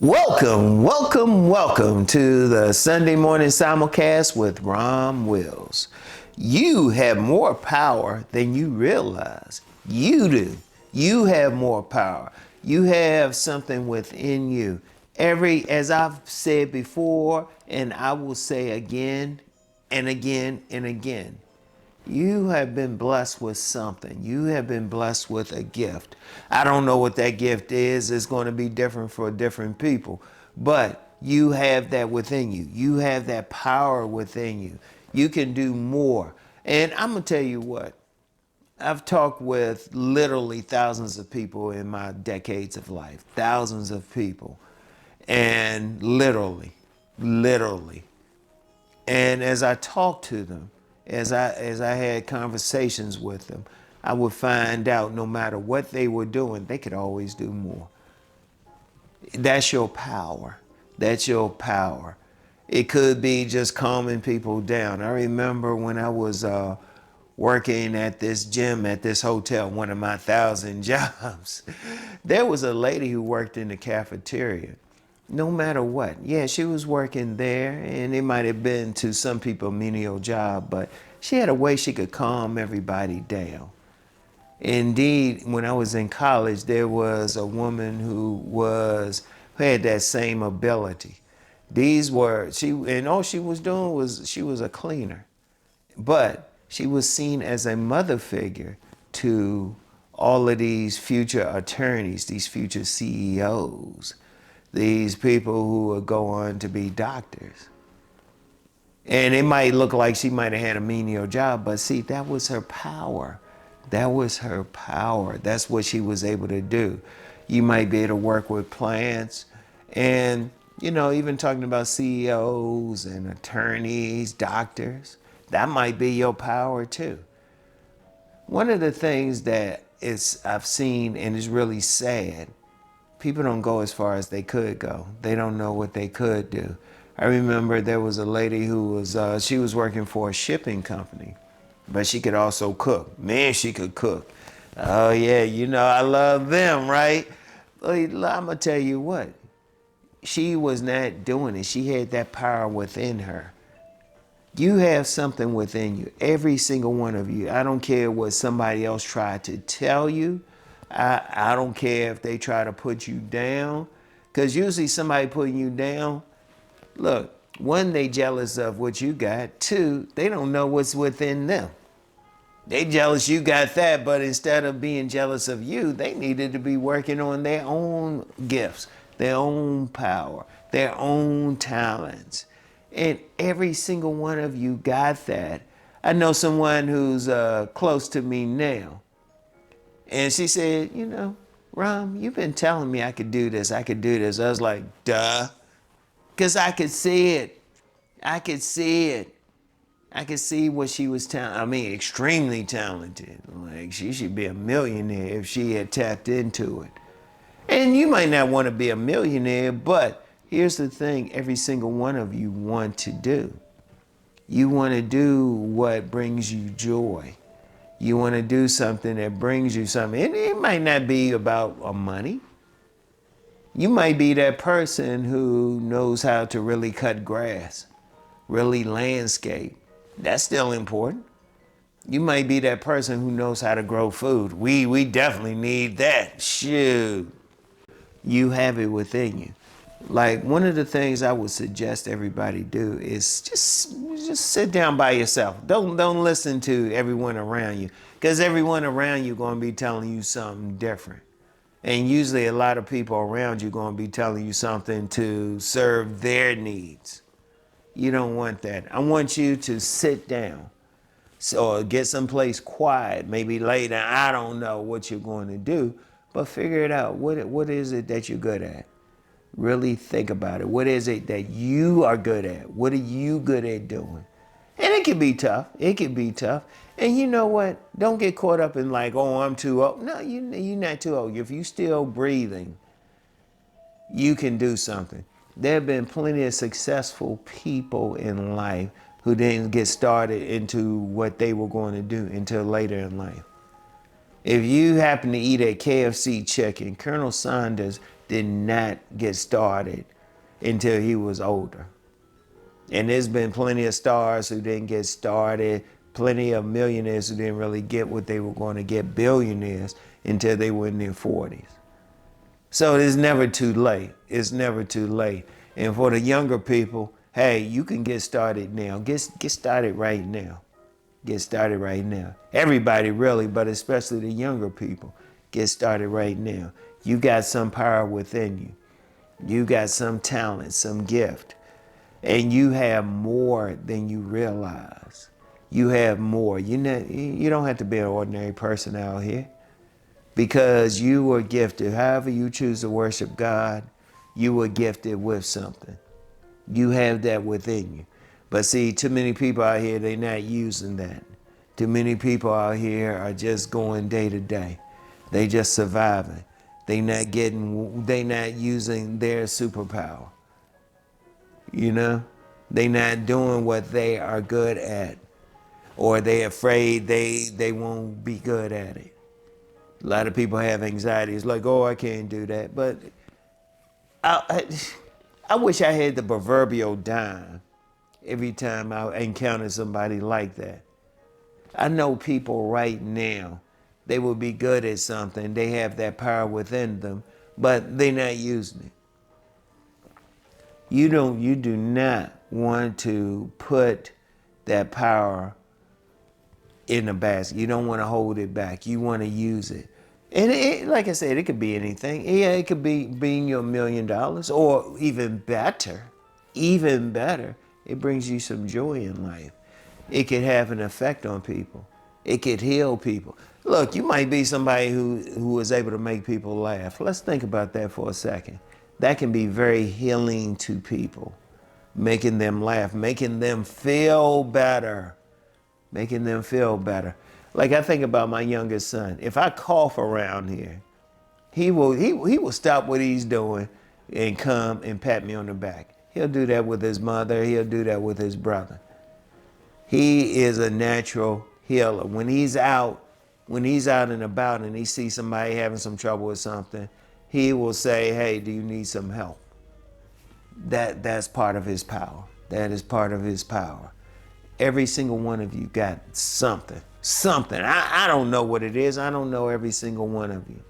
Welcome to the Sunday morning simulcast with RomWills. You have more power than you realize. You do. You have more power. You have something within you. As I've said before, and I will say again and again and again, you have been blessed with something. You have been blessed with a gift. I don't know what that gift is. It's going to be different for different people. But you have that within you. You have that power within you. You can do more. And I'm going to tell you what. I've talked with literally thousands of people in my decades of life. Thousands of people. And literally. And as I talked to them, as I had conversations with them, I would find out no matter what they were doing, they could always do more. That's your power. That's your power. It could be just calming people down. I remember when I was working at this gym, at this hotel, one of my 1,000 jobs, there was a lady who worked in the cafeteria. No matter what. Yeah, she was working there, and it might have been to some people a menial job, but she had a way she could calm everybody down. Indeed, when I was in college, there was a woman who had that same ability. All she was doing was she was a cleaner, but she was seen as a mother figure to all of these future attorneys, these future CEOs. These people who would go on to be doctors. And it might look like she might have had a menial job, but see, that was her power. That was her power. That's what she was able to do. You might be able to work with plants and, even talking about CEOs and attorneys, doctors, that might be your power too. One of the things that I've seen and is really sad, people don't go as far as they could go. They don't know what they could do. I remember there was a lady who she was working for a shipping company, but she could also cook. Man, she could cook. Oh yeah, I love them, right? I'm gonna tell you what, she was not doing it. She had that power within her. You have something within you, every single one of you. I don't care what somebody else tried to tell you. I don't care if they try to put you down, because usually somebody putting you down, look, one, they jealous of what you got. Two, they don't know what's within them. They jealous you got that, but instead of being jealous of you, they needed to be working on their own gifts, their own power, their own talents. And every single one of you got that. I know someone who's close to me now. And she said, Rom, you've been telling me I could do this. I was like, duh. Because I could see it. I could see what she was extremely talented. Like, she should be a millionaire if she had tapped into it. And you might not want to be a millionaire, but here's the thing every single one of you want to do. You want to do what brings you joy. You want to do something that brings you something. And it might not be about money. You might be that person who knows how to really cut grass, really landscape. That's still important. You might be that person who knows how to grow food. We definitely need that. Shoot. You have it within you. Like, one of the things I would suggest everybody do is just sit down by yourself. Don't listen to everyone around you, because everyone around you going to be telling you something different. And usually a lot of people around you going to be telling you something to serve their needs. You don't want that. I want you to sit down. So get someplace quiet, maybe lay down. I don't know what you're going to do, but figure it out. What is it that you're good at? Really think about it. What is it that you are good at? What are you good at doing? And it can be tough. And you know what? Don't get caught up in like, oh, I'm too old. No, you're not too old. If you're still breathing, you can do something. There have been plenty of successful people in life who didn't get started into what they were going to do until later in life. If you happen to eat a KFC chicken, Colonel Sanders did not get started until he was older. And there's been plenty of stars who didn't get started, plenty of millionaires who didn't really get what they were going to get, billionaires, until they were in their 40s. So it's never too late. It's never too late. And for the younger people, hey, you can get started now. Get started right now. Get started right now. Everybody really, but especially the younger people, get started right now. You got some power within you. You got some talent, some gift. And you have more than you realize. You have more. You don't have to be an ordinary person out here, because you were gifted. However you choose to worship God, you were gifted with something. You have that within you. But see, too many people out here, they're not using that. Too many people out here are just going day to day. They just surviving. They not using their superpower. You know? They not doing what they are good at, or they afraid they won't be good at it. A lot of people have anxiety. It's like, oh, I can't do that. But I wish I had the proverbial dime every time I encounter somebody like that. I know people right now, they will be good at something. They have that power within them, but they're not using it. You do not want to put that power in a basket. You don't want to hold it back. You want to use it. And like I said, it could be anything. Yeah, it could be being your $1 million, or even better, it brings you some joy in life. It could have an effect on people. It could heal people. Look, you might be somebody who is able to make people laugh. Let's think about that for a second. That can be very healing to people, making them laugh, making them feel better, making them feel better. Like I think about my youngest son. If I cough around here, he will stop what he's doing and come and pat me on the back. He'll do that with his mother. He'll do that with his brother. He is a natural healer. When he's out and about and he sees somebody having some trouble with something, he will say, hey, do you need some help? That's part of his power. That is part of his power. Every single one of you got something. I don't know what it is. I don't know every single one of you.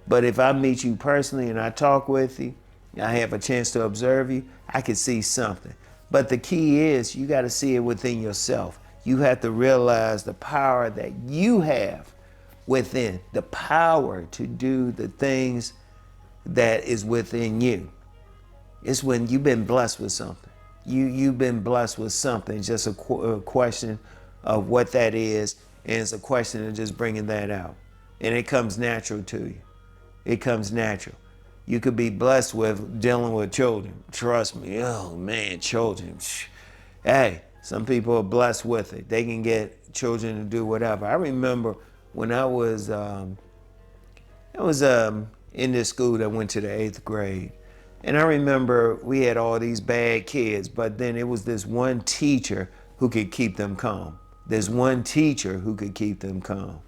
But if I meet you personally and I talk with you, I have a chance to observe you, I can see something. But the key is you got to see it within yourself. You have to realize the power that you have within, the power to do the things that is within you. It's when you've been blessed with something. You've been blessed with something. It's just a question of what that is, and it's a question of just bringing that out. And it comes natural to you. It comes natural. You could be blessed with dealing with children. Trust me. Oh, man, children. Hey, some people are blessed with it. They can get children to do whatever. I remember when I was in this school that went to the 8th grade. And I remember we had all these bad kids, but then it was this one teacher who could keep them calm. There's one teacher who could keep them calm.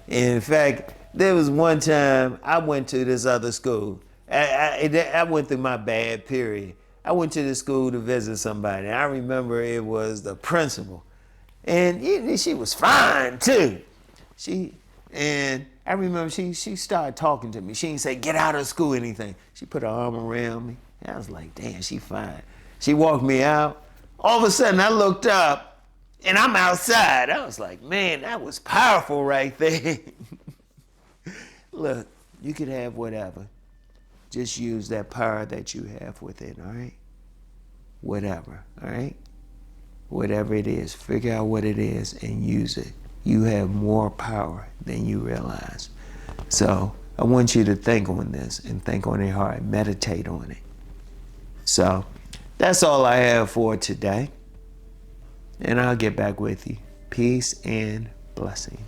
In fact, there was one time I went to this other school. I went through my bad period. I went to the school to visit somebody. I remember it was the principal. And she was fine too. And I remember she started talking to me. She didn't say, get out of school, anything. She put her arm around me. And I was like, damn, she fine. She walked me out. All of a sudden, I looked up, and I'm outside. I was like, man, that was powerful right there. Look, you could have whatever. Just use that power that you have within, all right? Whatever, all right? Whatever it is, figure out what it is and use it. You have more power than you realize. So I want you to think on this and think on it hard. Meditate on it. So that's all I have for today. And I'll get back with you. Peace and blessings.